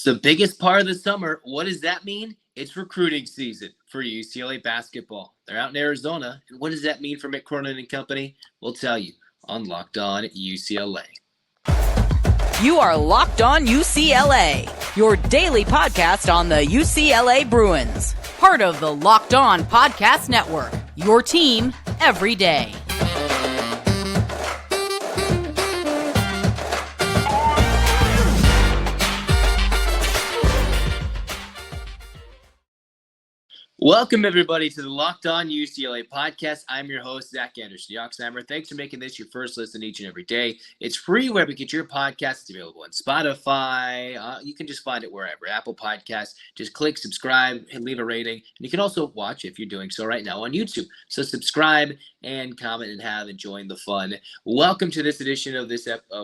the biggest part of the summer. What does that mean? It's recruiting season for UCLA basketball. They're out in Arizona. And what does that mean for Mick Cronin and company? We'll tell you on Locked On UCLA. You are Locked On UCLA, your daily podcast on the UCLA Bruins. Part of the Locked On Podcast Network, your team every day. Welcome, everybody, to the Locked On UCLA podcast. I'm your host, Zach Anderson-Yoxsimer. Thanks for making this your first listen each and every day. It's free wherever you get your podcasts. It's available on Spotify. You can just find it wherever. Apple Podcasts. Just click subscribe and leave a rating. And you can also watch, if you're doing so right now, on YouTube. So subscribe and comment and join the fun. Welcome to this edition of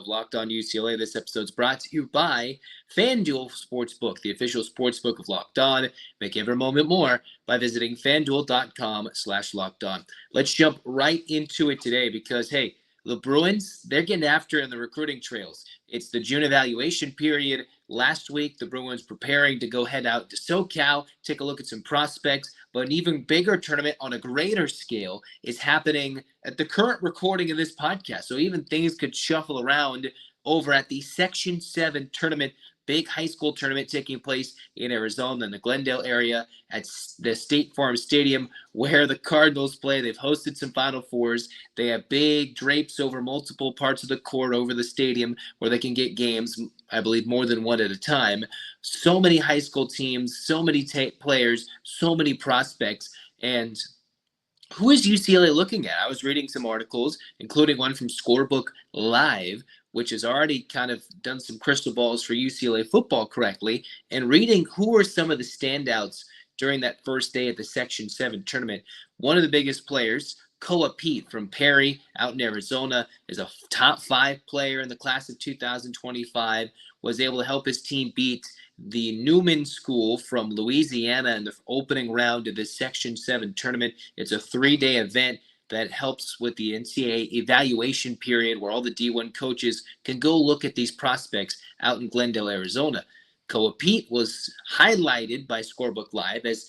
Locked On UCLA. This episode is brought to you by FanDuel Sportsbook, the official sportsbook of Locked On. Make every moment more by visiting FanDuel.com/LockedOn. Let's jump right into it today because, hey, the Bruins, they're getting after it in the recruiting trails. It's the June evaluation period. Last week, the Bruins preparing to go head out to SoCal, take a look at some prospects, but an even bigger tournament on a greater scale is happening at the current recording of this podcast. So even things could shuffle around over at the Section 7 tournament, big high school tournament taking place in Arizona in the Glendale area at the State Farm Stadium where the Cardinals play. They've hosted some Final Fours. They have big drapes over multiple parts of the court over the stadium where they can get games, I believe, more than one at a time. So many high school teams, so many players, so many prospects. And who is UCLA looking at? I was reading some articles, including one from Scorebook Live, which has already kind of done some crystal balls for UCLA football correctly, and reading who are some of the standouts during that first day at the Section 7 tournament. One of the biggest players, Koa Pete from Perry out in Arizona, is a top 5 player in the class of 2025, was able to help his team beat the Newman School from Louisiana in the opening round of this Section 7 tournament. It's a 3-day event that helps with the NCAA evaluation period where all the D1 coaches can go look at these prospects out in Glendale, Arizona. Koa Pete was highlighted by Scorebook Live as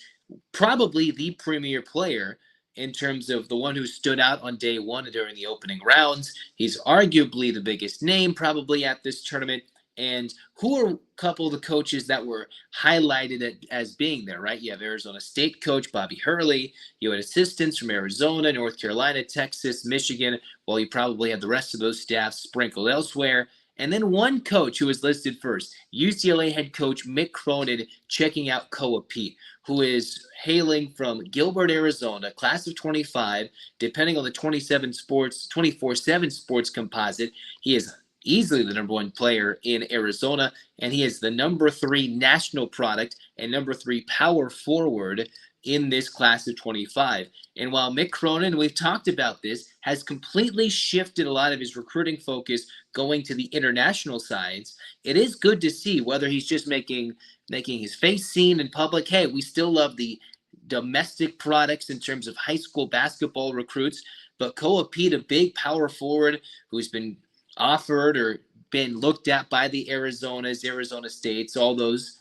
probably the premier player in terms of the one who stood out on day one during the opening rounds. He's arguably the biggest name probably at this tournament. And who are a couple of the coaches that were highlighted as being there, right? You have Arizona State coach Bobby Hurley. You had assistants from Arizona, North Carolina, Texas, Michigan. Well, you probably had the rest of those staffs sprinkled elsewhere. And then one coach who was listed first, UCLA head coach Mick Cronin, checking out Koa Pete, who is hailing from Gilbert, Arizona, class of 25. Depending on the 24/7 sports composite, he is easily the number 1 player in Arizona, and he is the number 3 national product and number 3 power forward in this class of 25. And while Mick Cronin, we've talked about this, has completely shifted a lot of his recruiting focus going to the international sides, it is good to see whether he's just making his face seen in public. Hey, we still love the domestic products in terms of high school basketball recruits, but Koa Pete, a big power forward who's been offered or been looked at by the Arizonas, Arizona States, all those.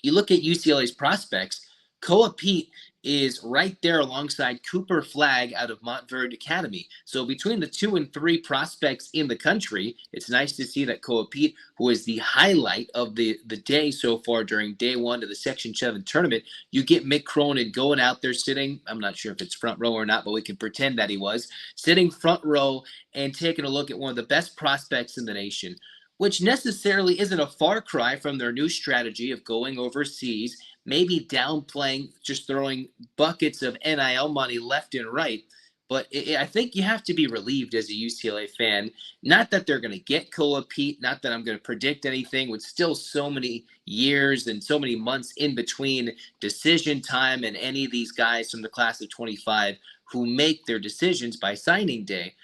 You look at UCLA's prospects, Koa Pete is right there alongside Cooper Flagg out of Montverde Academy. So between the 2 and 3 prospects in the country, it's nice to see that Koa Pete, who is the highlight of the day so far during day 1 of the Section 7 tournament, you get Mick Cronin going out there sitting, I'm not sure if it's front row or not, but we can pretend that he was, sitting front row and taking a look at one of the best prospects in the nation, which necessarily isn't a far cry from their new strategy of going overseas, maybe downplaying, just throwing buckets of NIL money left and right. But I think you have to be relieved as a UCLA fan. Not that they're going to get Koa Pete, not that I'm going to predict anything with still so many years and so many months in between decision time and any of these guys from the class of 25 who make their decisions by signing day.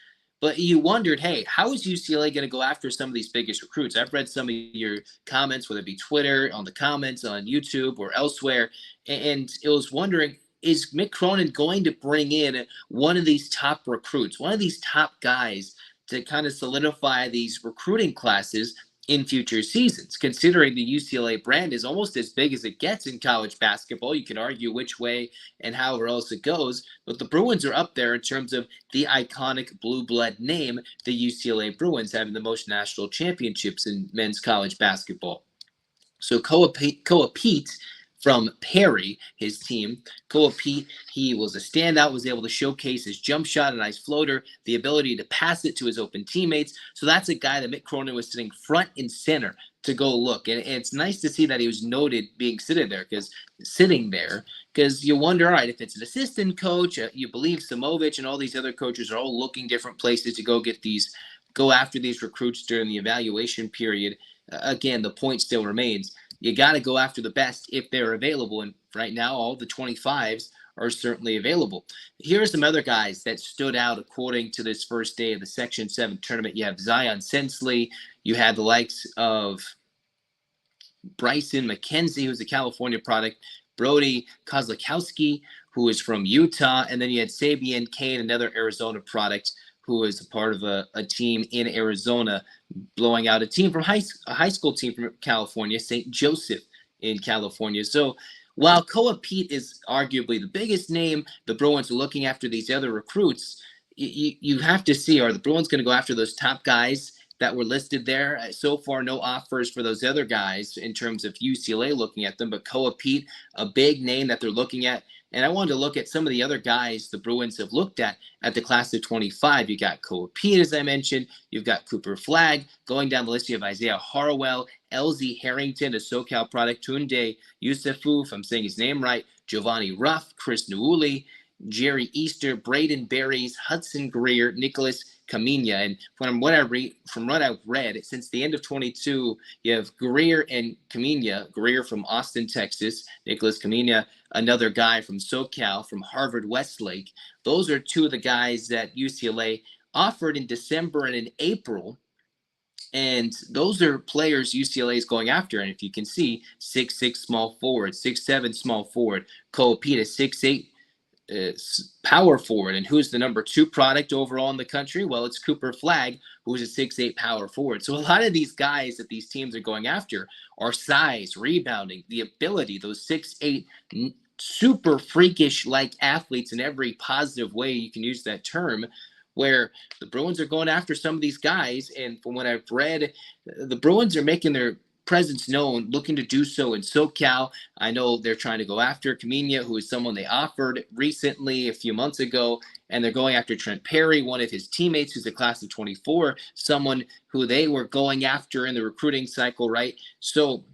But you wondered, hey, how is UCLA going to go after some of these biggest recruits? I've read some of your comments, whether it be Twitter, on the comments, on YouTube, or elsewhere, and it was wondering, is Mick Cronin going to bring in one of these top recruits, one of these top guys to kind of solidify these recruiting classes in future seasons. Considering the UCLA brand is almost as big as it gets in college basketball, you can argue which way and however else it goes, but the Bruins are up there in terms of the iconic blue blood name, the UCLA Bruins, having the most national championships in men's college basketball. So Koa Pete from Perry, his team. Koa Pete, he was a standout, was able to showcase his jump shot, a nice floater, the ability to pass it to his open teammates. So that's a guy that Mick Cronin was sitting front and center to go look. And it's nice to see that he was noted being sitting there because you wonder, all right, if it's an assistant coach, you believe Samovic and all these other coaches are all looking different places to go after these recruits during the evaluation period. Again, the point still remains. You got to go after the best if they're available. And right now, all the 25s are certainly available. Here are some other guys that stood out according to this first day of the Section 7 tournament. You have Zion Sensley. You had the likes of Bryson McKenzie, who's a California product. Brody Kozlakowski, who is from Utah. And then you had Sabian Kane, another Arizona product, who is a part of a team in Arizona, blowing out a team from a high school team from California, St. Joseph in California. So while Koa Pete is arguably the biggest name, the Bruins are looking after these other recruits. You have to see, are the Bruins going to go after those top guys that were listed there? So far, no offers for those other guys in terms of UCLA looking at them, but Koa Pete, a big name that they're looking at. And I wanted to look at some of the other guys the Bruins have looked at the class of 25. You got Koa Pete, as I mentioned. You've got Cooper Flagg. Going down the list, you have Isaiah Harwell, LZ Harrington, a SoCal product, Tunde Yusufu, if I'm saying his name right, Giovanni Ruff, Chris Nuuli, Jerry Easter, Braden Berries, Hudson Greer, Nicholas Kamina. And from what I've read, since the end of 22, you have Greer and Kamina. Greer from Austin, Texas. Nicholas Kamina, another guy from SoCal, from Harvard Westlake. Those are two of the guys that UCLA offered in December and in April. And those are players UCLA is going after. And if you can see, 6'6" small forward, 6'7" small forward. Koa Pete is 6'8" power forward. And who's the number 2 product overall in the country? Well, it's Cooper Flagg, who's a 6'8" power forward. So a lot of these guys that these teams are going after are size, rebounding, the ability, those 6'8" super freakish like athletes in every positive way you can use that term, where the Bruins are going after some of these guys. And from what I've read, the Bruins are making their presence known, looking to do so in SoCal. I know they're trying to go after Kamina, who is someone they offered recently a few months ago, and they're going after Trent Perry, one of his teammates who's a class of 24, someone who they were going after in the recruiting cycle, right? So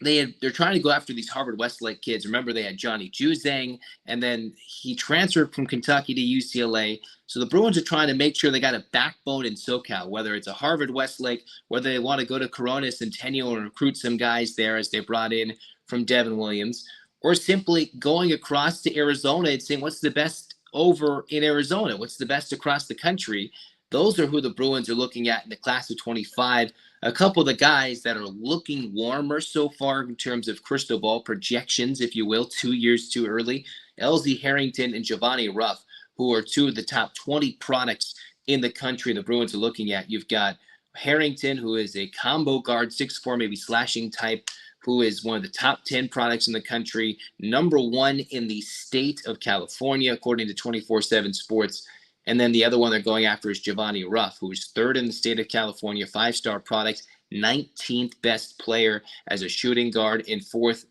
they're trying to go after these Harvard Westlake kids. Remember, they had Johnny Juzang, and then he transferred from Kentucky to UCLA. So the Bruins are trying to make sure they got a backbone in SoCal, whether it's a Harvard Westlake, whether they want to go to Corona Centennial and recruit some guys there as they brought in from Devin Williams, or simply going across to Arizona and saying, what's the best over in Arizona? What's the best across the country? Those are who the Bruins are looking at in the class of 25. A couple of the guys that are looking warmer so far in terms of crystal ball projections, if you will, 2 years too early, LZ Harrington and Giovanni Ruff, who are two of the top 20 products in the country the Bruins are looking at. You've got Harrington, who is a combo guard, 6'4", maybe slashing type, who is one of the top 10 products in the country, number 1 in the state of California, according to 24/7 Sports. And then the other one they're going after is Giovanni Ruff, who is 3rd in the state of California, 5-star product, 19th best player as a shooting guard, and 4th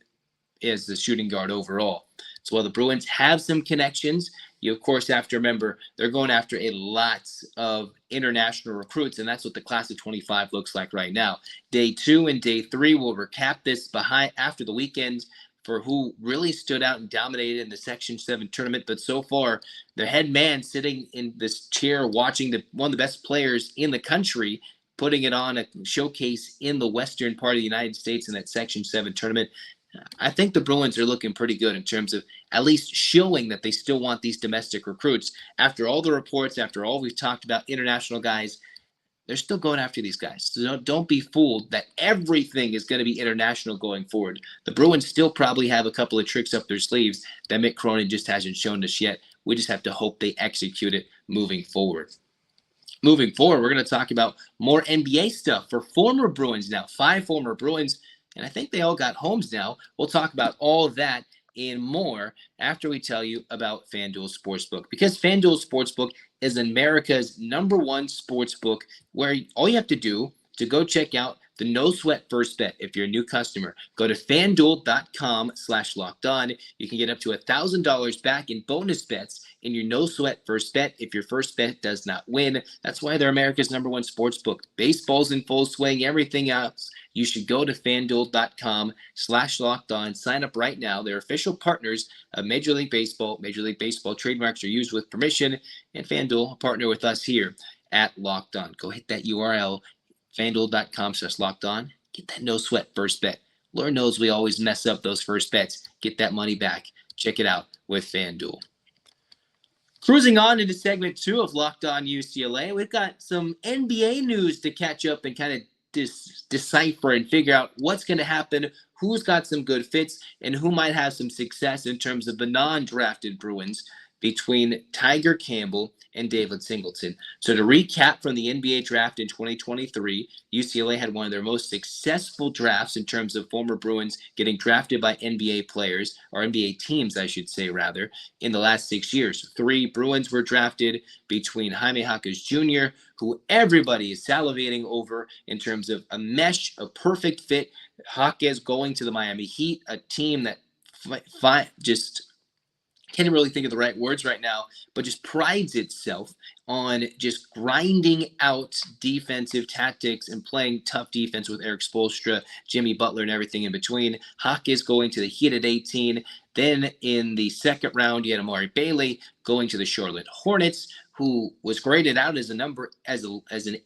as the shooting guard overall. So while the Bruins have some connections, you of course have to remember they're going after a lot of international recruits, and that's what the class of 25 looks like right now. Day 2 and day 3 will recap this after the weekend for who really stood out and dominated in the Section 7 tournament. But so far, the head man sitting in this chair watching one of the best players in the country, putting it on a showcase in the western part of the United States in that Section 7 tournament. I think the Bruins are looking pretty good in terms of at least showing that they still want these domestic recruits. After all the reports, after all we've talked about international guys, they're still going after these guys. So don't be fooled that everything is going to be international going forward. The Bruins still probably have a couple of tricks up their sleeves that Mick Cronin just hasn't shown us yet. We just have to hope they execute it moving forward. moving forward, we're going to talk about more NBA stuff for former Bruins now, 5 former Bruins, and I think they all got homes now. We'll talk about all of that and more after we tell you about FanDuel Sportsbook, because FanDuel Sportsbook is America's #1 sportsbook where all you have to do to go check out the no sweat first bet. If you're a new customer, go to fanduel.com/lockedon. You can get up to $1,000 back in bonus bets in your no sweat first bet if your first bet does not win. That's why they're America's #1 sportsbook. Baseball's in full swing, everything else. You should go to fanduel.com/lockedon. Sign up right now. They're official partners of Major League Baseball. Major League Baseball trademarks are used with permission, and FanDuel, a partner with us here at Locked On. Go hit that URL, fanduel.com/lockedon. Get that no sweat first bet. Lord knows we always mess up those first bets. Get that money back. Check it out with FanDuel. Cruising on into segment 2 of Locked On UCLA, we've got some NBA news to catch up and kind of decipher and figure out what's going to happen, who's got some good fits, and who might have some success in terms of the non-drafted Bruins between Tiger Campbell and David Singleton. So to recap from the NBA draft in 2023, UCLA had one of their most successful drafts in terms of former Bruins getting drafted by NBA players, or NBA teams, I should say, rather, in the last 6 years. 3 Bruins were drafted between Jaime Jaquez Jr., who everybody is salivating over in terms of a mesh, a perfect fit. Jaquez going to the Miami Heat, a team that just can't really think of the right words right now, but just prides itself on just grinding out defensive tactics and playing tough defense with Eric Spoelstra, Jimmy Butler, and everything in between. Jaquez going to the Heat at 18. Then in the second round, you had Amari Bailey going to the Charlotte Hornets, who was graded out as an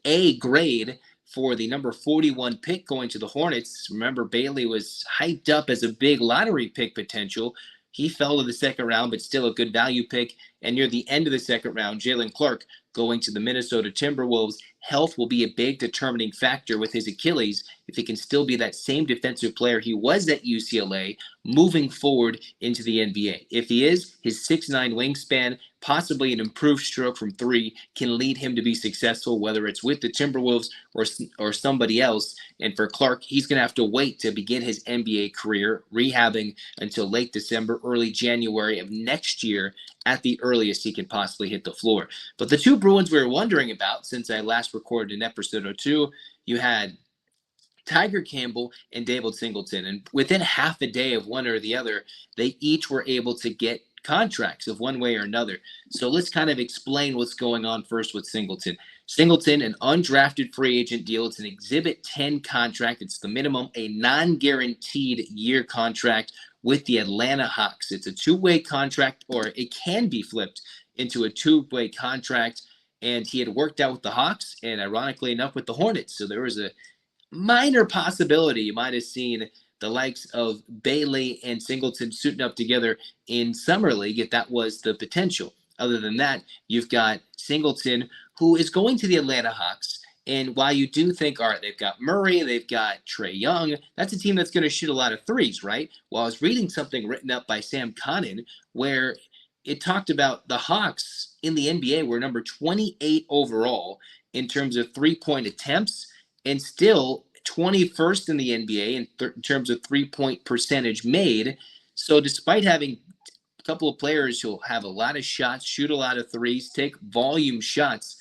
A grade for the number 41 pick going to the Hornets. Remember, Bailey was hyped up as a big lottery pick potential. He fell to the second round, but still a good value pick. And near the end of the second round, Jalen Clark going to the Minnesota Timberwolves. Health will be a big determining factor with his Achilles if he can still be that same defensive player he was at UCLA moving forward into the NBA. If he is, his 6'9" wingspan, possibly an improved stroke from 3, can lead him to be successful, whether it's with the Timberwolves or somebody else. And for Clark, he's going to have to wait to begin his NBA career, rehabbing until late December, early January of next year at the earliest he can possibly hit the floor. But the 2 Bruins we were wondering about since I last recorded an episode or 2, you had Tiger Campbell and David Singleton. And within half a day of one or the other, they each were able to get contracts of one way or another. So let's kind of explain what's going on first with Singleton. Singleton, an undrafted free agent deal. It's an Exhibit 10 contract. It's the minimum, a non-guaranteed year contract with the Atlanta Hawks. It's a 2-way contract, or it can be flipped into a 2-way contract. And he had worked out with the Hawks and, ironically enough, with the Hornets. So there was a minor possibility you might have seen the likes of Bailey and Singleton suiting up together in Summer League if that was the potential. Other than that, you've got Singleton, who is going to the Atlanta Hawks. And while you do think, all right, they've got Murray, they've got Trae Young, that's a team that's going to shoot a lot of threes, right? Well, I was reading something written up by Sam Connon where it talked about the Hawks in the NBA were number 28 overall in terms of three-point attempts, and still 21st in the NBA in terms of three-point percentage made. So despite having a couple of players who'll have a lot of shots, shoot a lot of threes, take volume shots,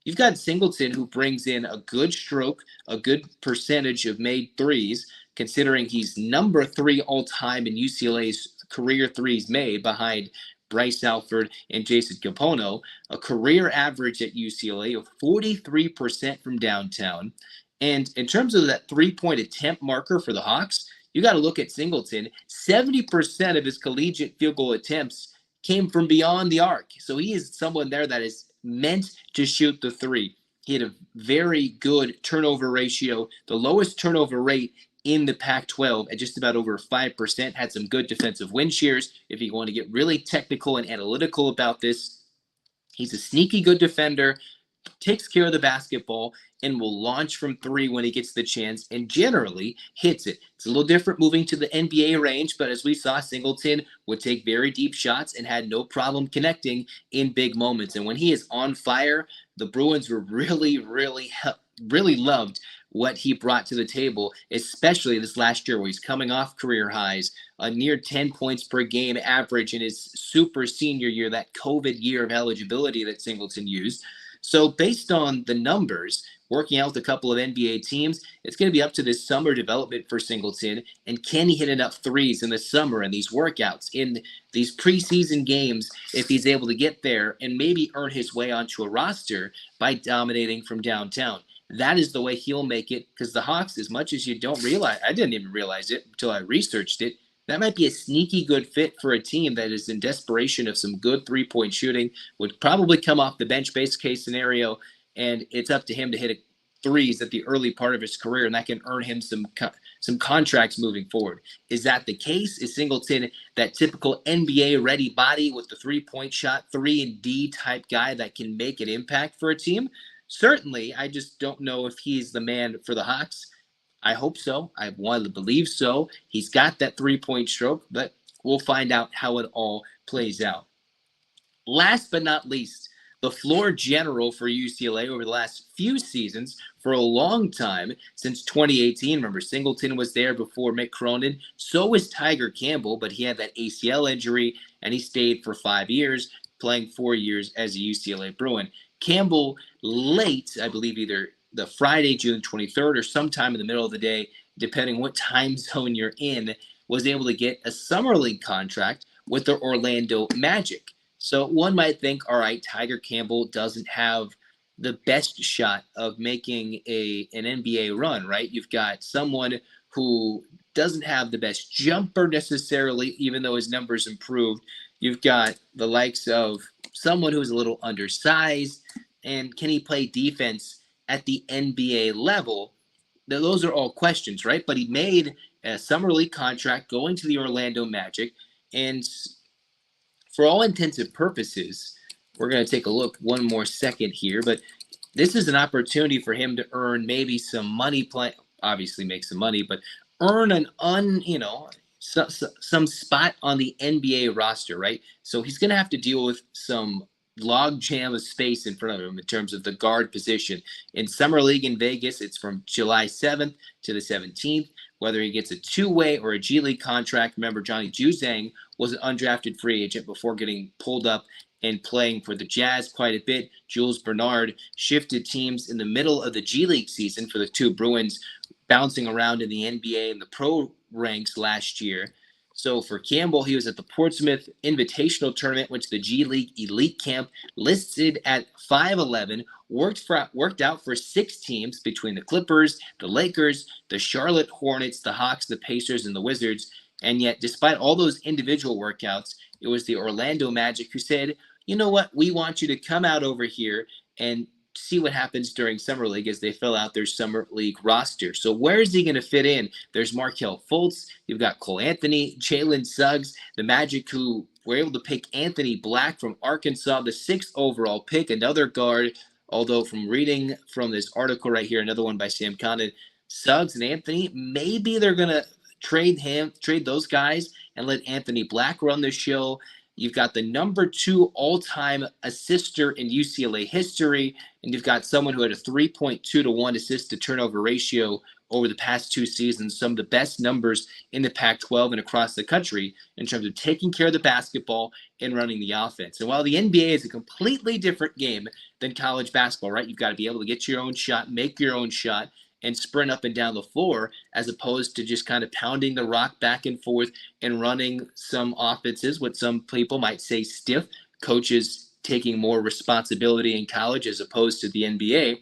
you've got Singleton, who brings in a good stroke, a good percentage of made threes, considering he's number 3 all-time in UCLA's career threes made behind Bryce Alford and Jason Capono, a career average at UCLA of 43% from downtown. And in terms of that three-point attempt marker for the Hawks, you got to look at Singleton. 70% of his collegiate field goal attempts came from beyond the arc. So he is someone there that is meant to shoot the 3. He had a very good turnover ratio, the lowest turnover rate in the Pac-12 at just about over 5%, had some good defensive win shares. If you want to get really technical and analytical about this, he's a sneaky good defender, takes care of the basketball and will launch from three when he gets the chance and generally hits it. It's a little different moving to the NBA range, but as we saw, Singleton would take very deep shots and had no problem connecting in big moments. And when he is on fire, the Bruins were really loved what he brought to the table, especially this last year where he's coming off career highs, a near 10 points per game average in his super senior year, that COVID year of eligibility that Singleton used. So based on the numbers, working out with a couple of NBA teams, it's going to be up to this summer development for Singleton. And can he hit enough threes in the summer and these workouts, in these preseason games, if he's able to get there and maybe earn his way onto a roster by dominating from downtown? That is the way he'll make it, because the Hawks, as much as you don't realize, I didn't even realize it until I researched it, that might be a sneaky good fit for a team that is in desperation of some good three-point shooting, would probably come off the bench base case scenario, and it's up to him to hit threes at the early part of his career, and that can earn him some contracts moving forward. Is that the case? Is Singleton that typical NBA-ready body with the three-point shot, 3-and-D type guy that can make an impact for a team? Certainly. I just don't know if he's the man for the Hawks. I hope so. I want to believe so. He's got that three-point stroke, but we'll find out how it all plays out. Last but not least, the floor general for UCLA over the last few seasons, for a long time, since 2018. Remember, Singleton was there before Mick Cronin. So was Tiger Campbell, but he had that ACL injury, and he stayed for 5 years, playing 4 years as a UCLA Bruin. Campbell, late, I believe either the Friday, June 23rd, or sometime in the middle of the day, depending what time zone you're in, was able to get a summer league contract with the Orlando Magic. So one might think, all right, Tiger Campbell doesn't have the best shot of making an NBA run, right? You've got someone who doesn't have the best jumper necessarily, even though his numbers improved. You've got the likes of someone who's a little undersized, and can he play defense at the NBA level? Now, those are all questions, right? But he made a summer league contract going to the Orlando Magic, and for all intents and purposes, we're going to take a look one more second here, but this is an opportunity for him to earn maybe some money, obviously make some money, but earn some spot on the NBA roster, right? So he's going to have to deal with some log jam of space in front of him in terms of the guard position. In Summer League in Vegas, it's from July 7th to the 17th. Whether he gets a two-way or a G League contract, remember Johnny Juzang was an undrafted free agent before getting pulled up and playing for the Jazz quite a bit. Jules Bernard shifted teams in the middle of the G League season for the two Bruins, bouncing around in the NBA and the pro ranks last year. So for Campbell, he was at the Portsmouth Invitational Tournament, went to the G League Elite Camp, listed at 5'11", worked out for 6 teams between the Clippers, the Lakers, the Charlotte Hornets, the Hawks, the Pacers, and the Wizards. And yet, despite all those individual workouts, it was the Orlando Magic who said, you know what, we want you to come out over here and see what happens during Summer League as they fill out their Summer League roster. So where is he going to fit in? There's Markelle Fultz. You've got Cole Anthony, Jalen Suggs, the Magic, who were able to pick Anthony Black from Arkansas, the 6th overall pick, another guard. Although from reading from this article right here, another one by Sam Condon, Suggs and Anthony, maybe they're going to trade those guys and let Anthony Black run the show. You've got the number 2 all-time assister in UCLA history, and you've got someone who had a 3.2 to 1 assist to turnover ratio over the past 2 seasons, some of the best numbers in the Pac-12 and across the country in terms of taking care of the basketball and running the offense. And while the NBA is a completely different game than college basketball, right? You've got to be able to get your own shot, make your own shot, and sprint up and down the floor, as opposed to just kind of pounding the rock back and forth and running some offenses, what some people might say stiff, coaches taking more responsibility in college as opposed to the NBA.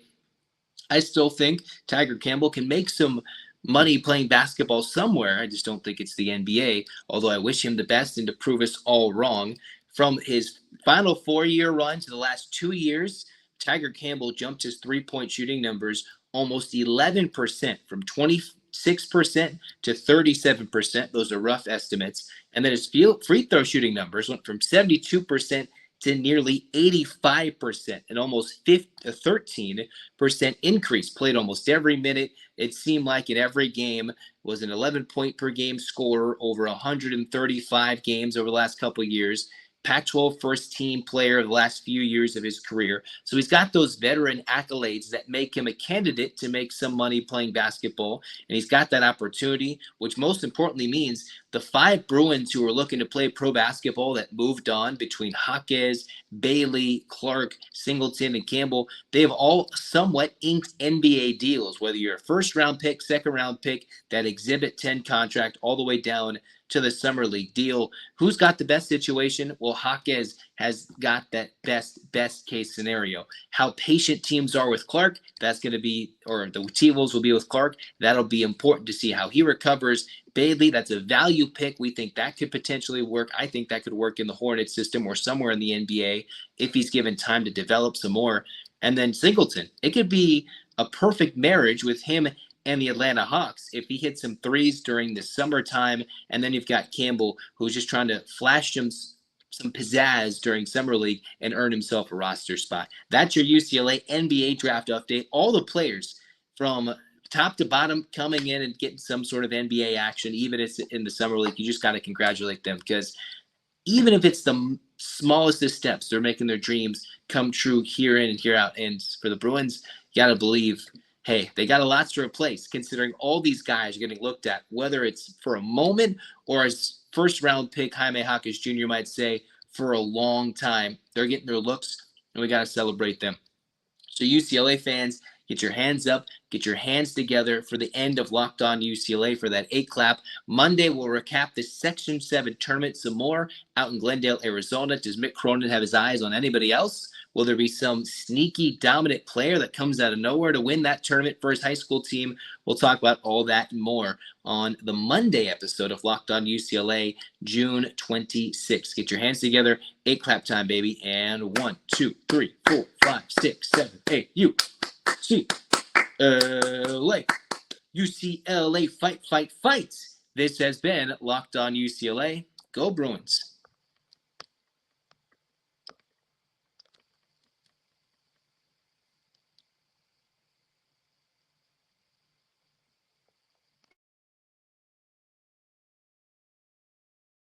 I still think Tiger Campbell can make some money playing basketball somewhere. I just don't think it's the NBA, although I wish him the best and to prove us all wrong. From his final 4-year run to the last 2 years, Tiger Campbell jumped his three-point shooting numbers almost 11%, from 26% to 37%. Those are rough estimates. And then his free throw shooting numbers went from 72% to nearly 85%, an almost 13% increase. Played almost every minute. It seemed like in every game was an 11-point per game scorer over 135 games over the last couple of years. Pac-12 first-team player of the last few years of his career. So he's got those veteran accolades that make him a candidate to make some money playing basketball. And he's got that opportunity, which most importantly means the 5 Bruins who are looking to play pro basketball that moved on between Jaquez, Bailey, Clark, Singleton, and Campbell, they have all somewhat inked NBA deals, whether you're a first-round pick, second-round pick, that Exhibit 10 contract all the way down to the Summer League deal. Who's got the best situation? Well, Jaquez has got that best case scenario. How patient teams are with Clark, that's going to be, or the T-Wolves will be with Clark. That'll be important to see how he recovers. Bailey, that's a value pick. We think that could potentially work. I think that could work in the Hornets system or somewhere in the NBA if he's given time to develop some more. And then Singleton, it could be a perfect marriage with him and the Atlanta Hawks if he hits some threes during the summertime. And then you've got Campbell, who's just trying to flash him some pizzazz during Summer League and earn himself a roster spot. That's your UCLA NBA draft update. All the players from top to bottom coming in and getting some sort of NBA action, even if it's in the Summer League. You just got to congratulate them, because even if it's the smallest of steps, they're making their dreams come true here in and here out. And for the Bruins, you got to believe, hey, they got a lot to replace, considering all these guys are getting looked at, whether it's for a moment or as first-round pick Jaime Jaquez Jr. might say, for a long time. They're getting their looks, and we got to celebrate them. So UCLA fans, get your hands up, get your hands together for the end of Locked On UCLA for that 8 clap. Monday, we'll recap the Section 7 tournament some more out in Glendale, Arizona. Does Mick Cronin have his eyes on anybody else? Will there be some sneaky dominant player that comes out of nowhere to win that tournament for his high school team? We'll talk about all that and more on the Monday episode of Locked On UCLA, June 26th. Get your hands together. 8 clap time, baby. And 1, 2, 3, 4, 5, 6, 7, 8. UCLA. UCLA fight, fight, fight. This has been Locked On UCLA. Go Bruins.